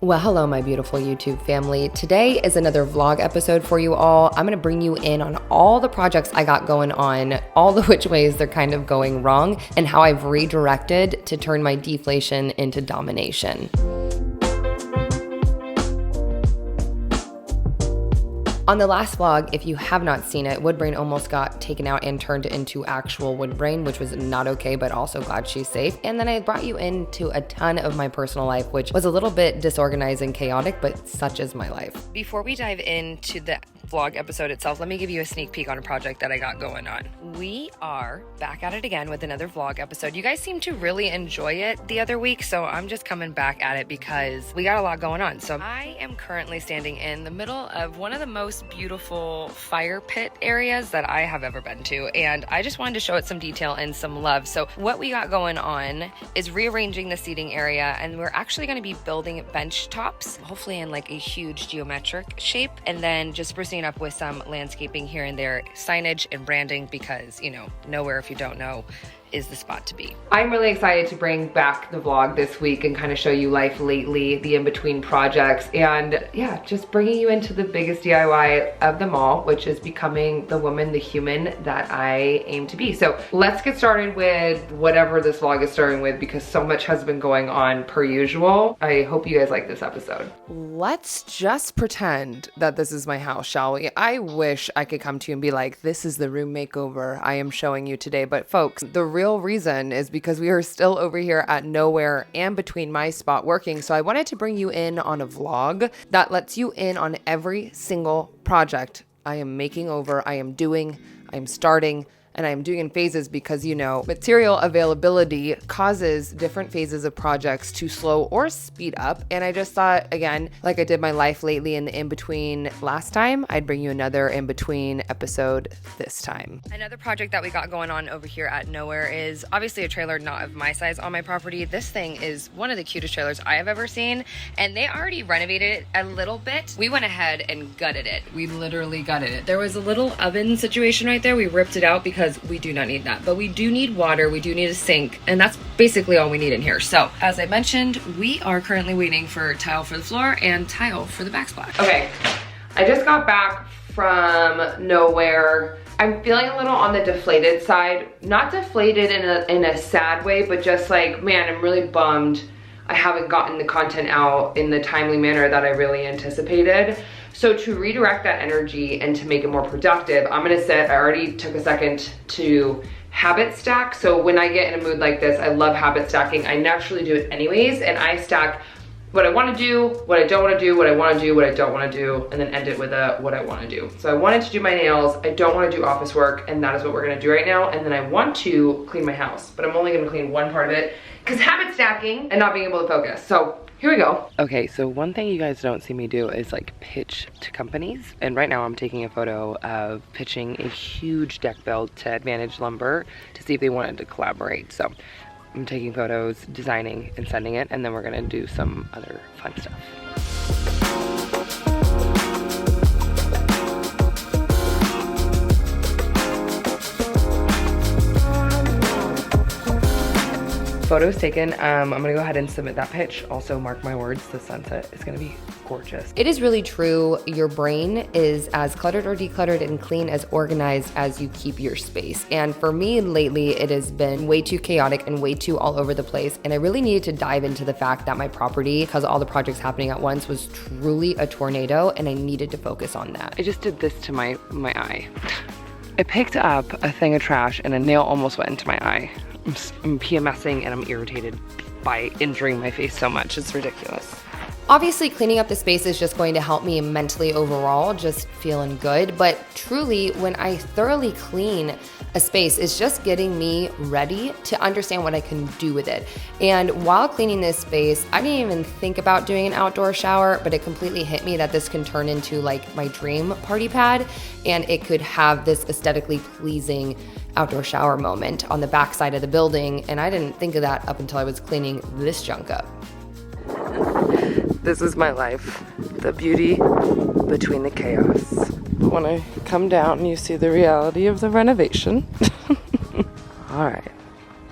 Well, hello, my beautiful YouTube family. Today is another vlog episode for you all. I'm gonna bring you in on all the projects I got going on, all the which ways they're kind of going wrong, and how I've redirected to turn my deflation into domination. On the last vlog, if you have not seen it, Woodbrain almost got taken out and turned into actual Woodbrain, which was not okay, but also glad she's safe. And then I brought you into a ton of my personal life, which was a little bit disorganized and chaotic, but such is my life. Before we dive into the vlog episode itself, let me give you a sneak peek on a project that I got going on. We are back at it again with another vlog episode. You guys seem to really enjoy it the other week, so I'm just coming back at it because we got a lot going on. So I am currently standing in the middle of one of the most beautiful fire pit areas that I have ever been to, and I just wanted to show it some detail and some love. So what we got going on is rearranging the seating area, and we're actually going to be building bench tops, hopefully in like a huge geometric shape, and then just sprucing up with some landscaping here and there, signage and branding, because you know, nowhere if you don't know is the spot to be. I'm really excited to bring back the vlog this week and kind of show you life lately, the in-between projects, and yeah, just bringing you into the biggest DIY of them all, which is becoming the woman, the human that I aim to be. So let's get started with whatever this vlog is starting with, because so much has been going on per usual. I hope you guys like this episode. Let's just pretend that this is my house, shall we? I wish I could come to you and be like, this is the room makeover I am showing you today, but folks, the real reason is because we are still over here at nowhere and between my spot working. So I wanted to bring you in on a vlog that lets you in on every single project I am making over, I am doing, I am starting, and I'm doing in phases because, you know, material availability causes different phases of projects to slow or speed up. And I just thought, again, like I did my life lately in the in-between last time, I'd bring you another in-between episode this time. Another project that we got going on over here at Nowhere is obviously a trailer not of my size on my property. This thing is one of the cutest trailers I have ever seen, and they already renovated it a little bit. We went ahead and gutted it. We literally gutted it. There was a little oven situation right there. We ripped it out because we do not need that, but we do need water, we do need a sink, and that's basically all we need in here. So as I mentioned, we are currently waiting for tile for the floor and tile for the backsplash. Okay, I just got back from Nowhere. I'm feeling a little on the deflated side, not deflated in a sad way, but just like, man, I'm really bummed I haven't gotten the content out in the timely manner that I really anticipated. So to redirect that energy and to make it more productive, I'm gonna I already took a second to habit stack. So when I get in a mood like this, I love habit stacking. I naturally do it anyways, and I stack what I wanna do, what I don't wanna do, what I wanna do, what I don't wanna do, and then end it with a what I wanna do. So I wanted to do my nails, I don't wanna do office work, and that is what we're gonna do right now. And then I want to clean my house, but I'm only gonna clean one part of it because habit stacking and not being able to focus. So here we go. Okay, so one thing you guys don't see me do is like pitch to companies. And right now I'm taking a photo of pitching a huge deck build to Advantage Lumber to see if they wanted to collaborate. So I'm taking photos, designing, and sending it, and then we're gonna do some other fun stuff. Photos taken. I'm gonna go ahead and submit that pitch. Also, mark my words, the sunset is gonna be gorgeous. It is really true. Your brain is as cluttered or decluttered and clean as organized as you keep your space. And for me lately, it has been way too chaotic and way too all over the place. And I really needed to dive into the fact that my property, because all the projects happening at once, was truly a tornado, and I needed to focus on that. I just did this to my eye. I picked up a thing of trash and a nail almost went into my eye. I'm PMSing and I'm irritated by injuring my face so much. It's ridiculous. Obviously, cleaning up the space is just going to help me mentally overall, just feeling good. But truly, when I thoroughly clean a space, it's just getting me ready to understand what I can do with it. And while cleaning this space, I didn't even think about doing an outdoor shower, but it completely hit me that this can turn into like my dream party pad, and it could have this aesthetically pleasing outdoor shower moment on the back side of the building. And I didn't think of that up until I was cleaning this junk up. This is my life, the beauty between the chaos. But when I come down, you see the reality of the renovation. All right,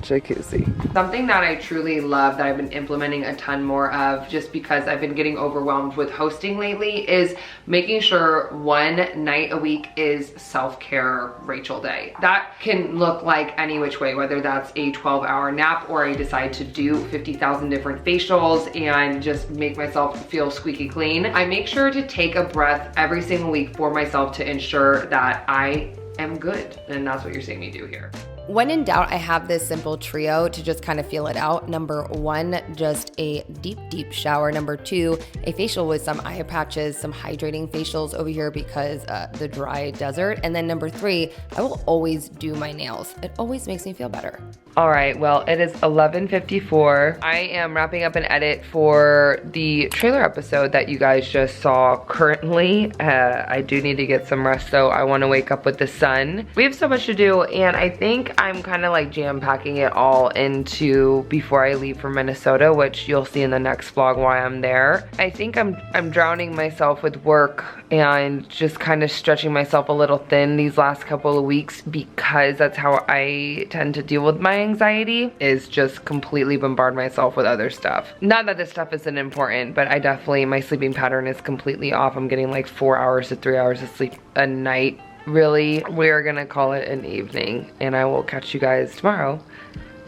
jacuzzi. Something that I truly love that I've been implementing a ton more of just because I've been getting overwhelmed with hosting lately is making sure one night a week is self-care Rachel day. That can look like any which way, whether that's a 12-hour nap or I decide to do 50,000 different facials and just make myself feel squeaky clean. I make sure to take a breath every single week for myself to ensure that I am good. And that's what you're seeing me do here. When in doubt, I have this simple trio to just kind of feel it out. Number one, just a deep shower. Number two, a facial with some eye patches, some hydrating facials over here because the dry desert. And then number three, I will always do my nails. It always makes me feel better. All right, well, it is 11:54. I am wrapping up an edit for the trailer episode that you guys just saw currently. I do need to get some rest, so I want to wake up with the sun. We have so much to do, and I think I'm kind of like jam-packing it all into before I leave for Minnesota, which you'll see in the next vlog why I'm there. I think I'm drowning myself with work and just kind of stretching myself a little thin these last couple of weeks because that's how I tend to deal with my anxiety, is just completely bombard myself with other stuff. Not that this stuff isn't important, but my sleeping pattern is completely off. I'm getting like 4 hours to 3 hours of sleep a night. Really, we're gonna call it an evening, and I will catch you guys tomorrow,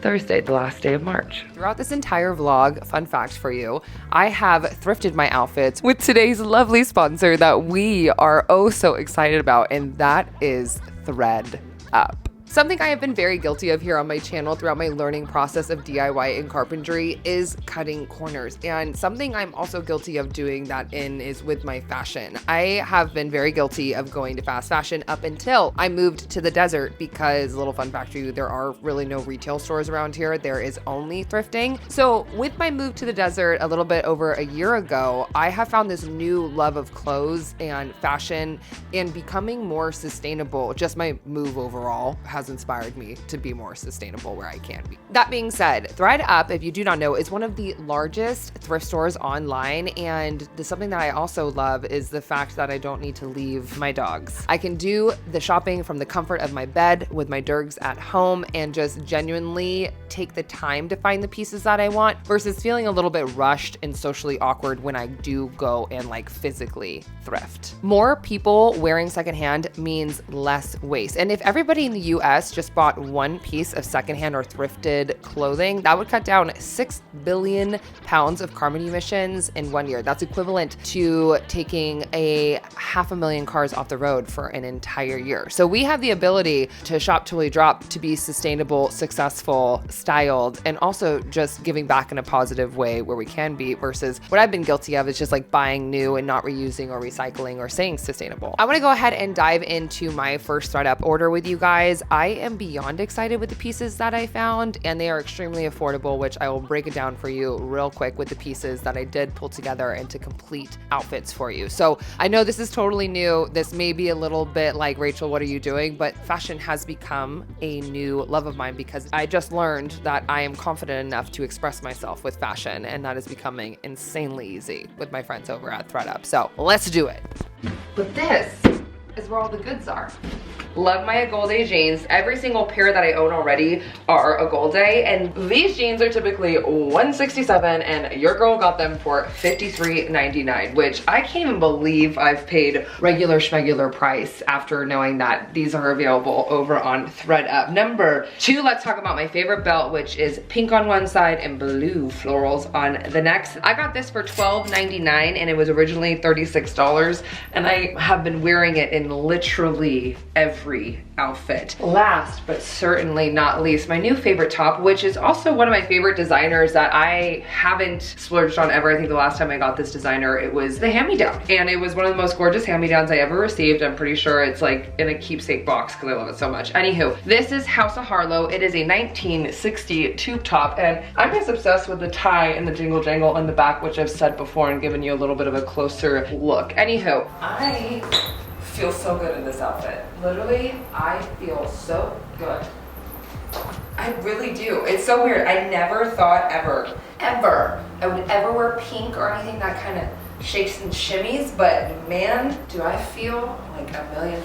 Thursday, the last day of March. Throughout this entire vlog, fun fact for you, I have thrifted my outfits with today's lovely sponsor that we are oh so excited about, and that is Thread Up. Something I have been very guilty of here on my channel throughout my learning process of DIY and carpentry is cutting corners. And something I'm also guilty of doing that in is with my fashion. I have been very guilty of going to fast fashion up until I moved to the desert because, little fun fact for you, there are really no retail stores around here. There is only thrifting. So with my move to the desert a little bit over a year ago, I have found this new love of clothes and fashion and becoming more sustainable. Just my move overall has inspired me to be more sustainable where I can be. That being said, Thread Up, if you do not know, is one of the largest thrift stores online, and something that I also love is the fact that I don't need to leave my dogs. I can do the shopping from the comfort of my bed with my Durgs at home and just genuinely take the time to find the pieces that I want versus feeling a little bit rushed and socially awkward when I do go and like physically thrift. More people wearing secondhand means less waste. And if everybody in the US just bought one piece of secondhand or thrifted clothing, that would cut down 6 billion pounds of carbon emissions in 1 year. That's equivalent to taking 500,000 cars off the road for an entire year. So we have the ability to shop till we drop, to be sustainable, successful, styled, and also just giving back in a positive way where we can be, versus what I've been guilty of is just like buying new and not reusing or recycling or staying sustainable. I want to go ahead and dive into my first Thread Up order with you guys. I am beyond excited with the pieces that I found, and they are extremely affordable, which I will break it down for you real quick with the pieces that I did pull together into complete outfits for you. So I know this is totally new. This may be a little bit like, Rachel, what are you doing? But fashion has become a new love of mine because I just learned that I am confident enough to express myself with fashion, and that is becoming insanely easy with my friends over at Thread Up. So let's do it. But this is where all the goods are. Love my Agolde jeans. Every single pair that I own already are Agolde, and these jeans are typically $167, and your girl got them for $53.99, which I can't even believe I've paid regular schmegular price after knowing that these are available over on Thread Up. Number two, let's talk about my favorite belt, which is pink on one side and blue florals on the next. I got this for $12.99, and it was originally $36, and I have been wearing it in literally every outfit. Last but certainly not least, my new favorite top, which is also one of my favorite designers that I haven't splurged on ever. I think the last time I got this designer, it was the hand-me-down, and it was one of the most gorgeous hand-me-downs I ever received. I'm pretty sure it's like in a keepsake box because I love it so much. Anywho, this is House of Harlow. It is a 1960 tube top, and I'm just obsessed with the tie and the jingle jangle in the back, which I've said before and given you a little bit of a closer look. Anywho, I feel so good in this outfit. Literally, I feel so good. I really do. It's so weird. I never thought ever I would ever wear pink or anything that kind of shakes and shimmies, but man, do I feel like $1 million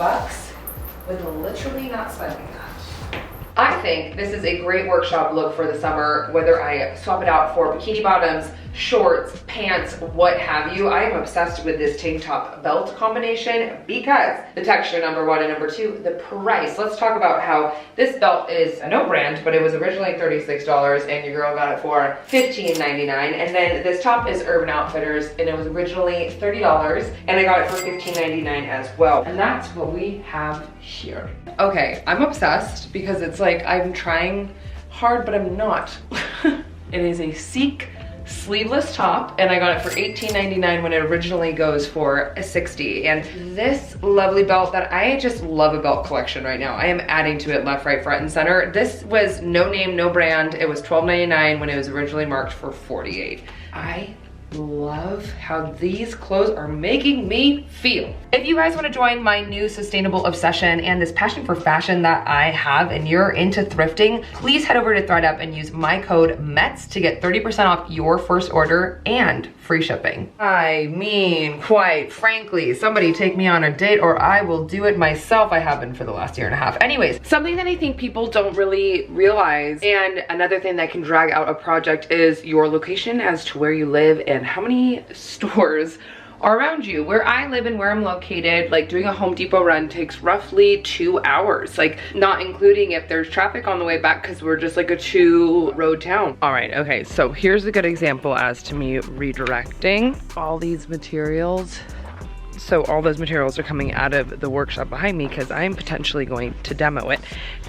with literally not spending that. I think this is a great workshop look for the summer, whether I swap it out for bikini bottoms, shorts, pants, what have you. I am obsessed with this tank top belt combination because the texture, number one, and number two, the price. Let's talk about how this belt is a no brand, but it was originally $36 and your girl got it for $15.99. And then this top is Urban Outfitters and it was originally $30 and I got it for $15.99 as well. And that's what we have here. Okay, I'm obsessed because it's like I'm trying hard, but I'm not. It is a Seek sleeveless top and I got it for $18.99 when it originally goes for $60. And this lovely belt that I just love a belt collection right now. I am adding to it left, right, front, and center. This was no name, no brand. It was $12.99 when it was originally marked for $48. I love how these clothes are making me feel. If you guys want to join my new sustainable obsession and this passion for fashion that I have and you're into thrifting, please head over to ThredUp and use my code METZ to get 30% off your first order and free shipping. I mean, quite frankly, somebody take me on a date or I will do it myself. I have been for the last year and a half. Anyways, something that I think people don't really realize, and another thing that can drag out a project, is your location as to where you live and how many stores are around you. Where I live and where I'm located, like doing a Home Depot run takes roughly 2 hours, like not including if there's traffic on the way back because we're just like a 2-road town. All right, okay, so here's a good example as to me redirecting all these materials. So all those materials are coming out of the workshop behind me because I'm potentially going to demo it.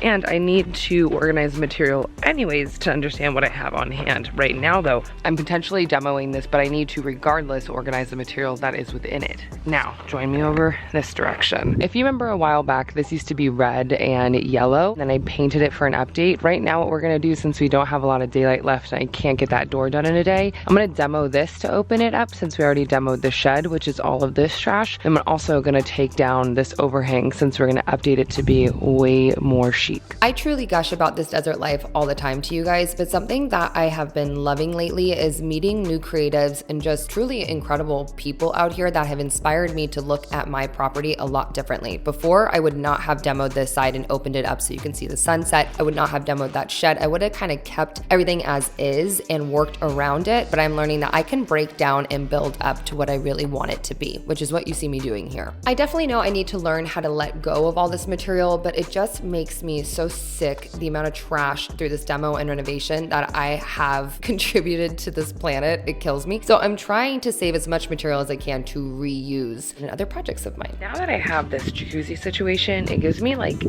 And I need to organize the material anyways to understand what I have on hand. Right now though, I'm potentially demoing this, but I need to regardless organize the material that is within it. Now, join me over this direction. If you remember a while back, this used to be red and yellow. Then I painted it for an update. Right now what we're gonna do, since we don't have a lot of daylight left and I can't get that door done in a day, I'm gonna demo this to open it up since we already demoed the shed, which is all of this trash. I'm also gonna take down this overhang since we're gonna update it to be way more chic. I truly gush about this desert life all the time to you guys, but something that I have been loving lately is meeting new creatives and just truly incredible people out here that have inspired me to look at my property a lot differently. Before, I would not have demoed this side and opened it up so you can see the sunset. I would not have demoed that shed. I would have kind of kept everything as is and worked around it, but I'm learning that I can break down and build up to what I really want it to be, which is what you see me doing here. I definitely know I need to learn how to let go of all this material, but it just makes me so sick, the amount of trash through this demo and renovation that I have contributed to this planet. It kills me. So I'm trying to save as much material as I can to reuse in other projects of mine. Now that I have this jacuzzi situation, it gives me like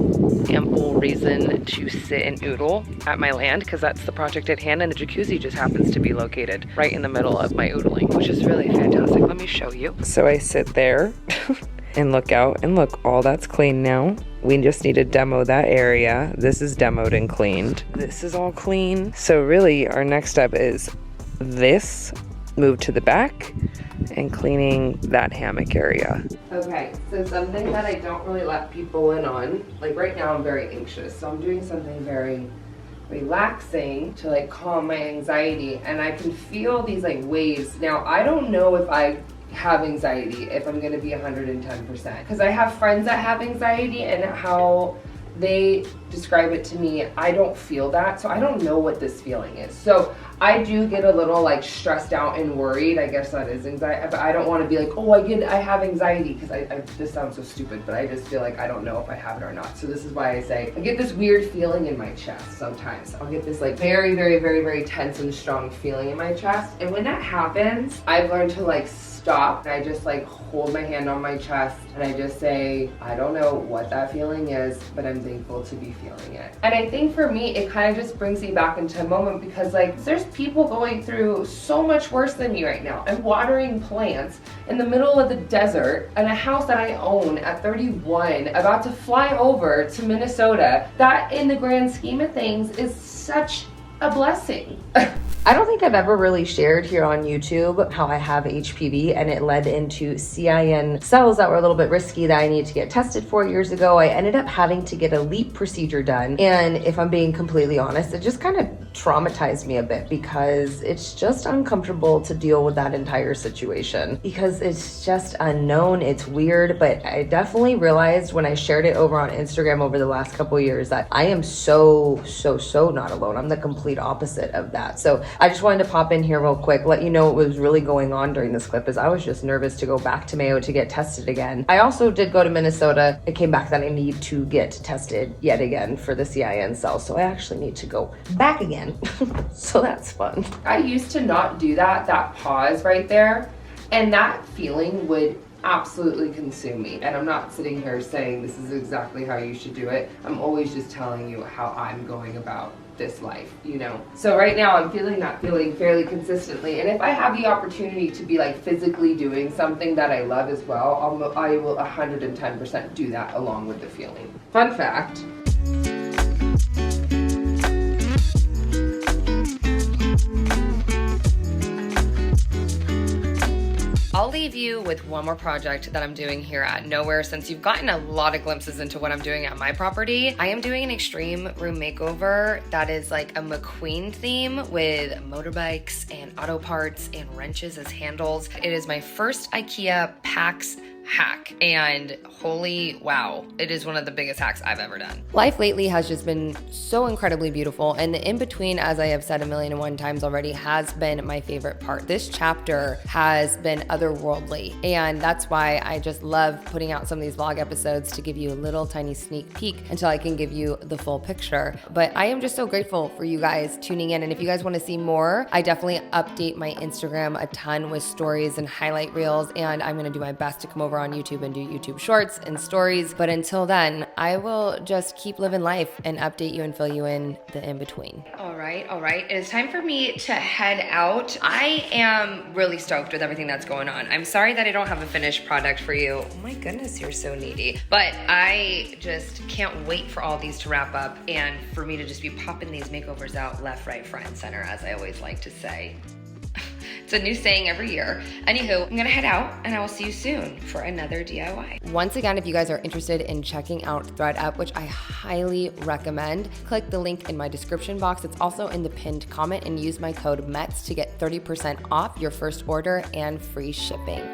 ample reason to sit and oodle at my land because that's the project at hand, and the jacuzzi just happens to be located right in the middle of my oodling, which is really fantastic. Let me show you. So I sit there and look out, and look, all that's clean now. We just need to demo that area. This is demoed and cleaned. This is all clean. So really our next step is this, move to the back and cleaning that hammock area. Okay, so something that I don't really let people in on, like right now I'm very anxious, so I'm doing something very relaxing to like calm my anxiety, and I can feel these like waves. Now I don't know if I have anxiety, if I'm gonna be 110%, because I have friends that have anxiety and how they describe it to me, I don't feel that, so I don't know what this feeling is. So I do get a little like stressed out and worried. I guess that is anxiety, but I don't want to be like, oh, I have anxiety, because this sounds so stupid, but I just feel like I don't know if I have it or not. So this is why I say I get this weird feeling in my chest sometimes. I'll get this like very, very, very, very tense and strong feeling in my chest, and when that happens, I've learned to like stop. I just like hold my hand on my chest and I just say, I don't know what that feeling is, but I'm thankful to be feeling it. And I think for me, it kind of just brings me back into a moment, because like there's people going through so much worse than me right now. I'm watering plants in the middle of the desert in a house that I own at 31, about to fly over to Minnesota. That in the grand scheme of things is such a blessing. I don't think I've ever really shared here on YouTube how I have HPV, and it led into CIN cells that were a little bit risky that I needed to get tested for years ago. I ended up having to get a LEAP procedure done, and if I'm being completely honest, it just kind of traumatized me a bit because it's just uncomfortable to deal with that entire situation because it's just unknown, it's weird. But I definitely realized when I shared it over on Instagram over the last couple of years that I am so not alone. I'm the complete opposite of that. So I just wanted to pop in here real quick, let you know what was really going on during this clip, is I was just nervous to go back to Mayo to get tested again. I also did go to Minnesota. It came back that I need to get tested yet again for the CIN cells. So I actually need to go back again. So that's fun. I used to not do that pause right there, and that feeling would absolutely consume me. And I'm not sitting here saying this is exactly how you should do it. I'm always just telling you how I'm going about this life, you know? So right now I'm feeling that feeling fairly consistently. And if I have the opportunity to be like physically doing something that I love as well, I will 110% do that along with the feeling. Fun fact. I'll leave you with one more project that I'm doing here at Nowhere. Since you've gotten a lot of glimpses into what I'm doing at my property, I am doing an extreme room makeover that is like a McQueen theme with motorbikes and auto parts and wrenches as handles. It is my first IKEA PAX hack, and holy wow, it is one of the biggest hacks I've ever done. Life lately has just been so incredibly beautiful, and the in-between, as I have said 1,000,001 times already, has been my favorite part. This chapter has been otherworldly, and that's why I just love putting out some of these vlog episodes to give you a little tiny sneak peek until I can give you the full picture. But I am just so grateful for you guys tuning in, and if you guys want to see more, I definitely update my Instagram a ton with stories and highlight reels, and I'm going to do my best to come over on YouTube and do YouTube shorts and stories. But until then, I will just keep living life and update you and fill you in the in-between. All right. It is time for me to head out. I am really stoked with everything that's going on. I'm sorry that I don't have a finished product for you. Oh my goodness, you're so needy. But I just can't wait for all these to wrap up and for me to just be popping these makeovers out left, right, front, and center, as I always like to say. It's a new saying every year. Anywho, I'm gonna head out and I will see you soon for another DIY. Once again, if you guys are interested in checking out ThredUp, which I highly recommend, click the link in my description box. It's also in the pinned comment, and use my code METZ to get 30% off your first order and free shipping.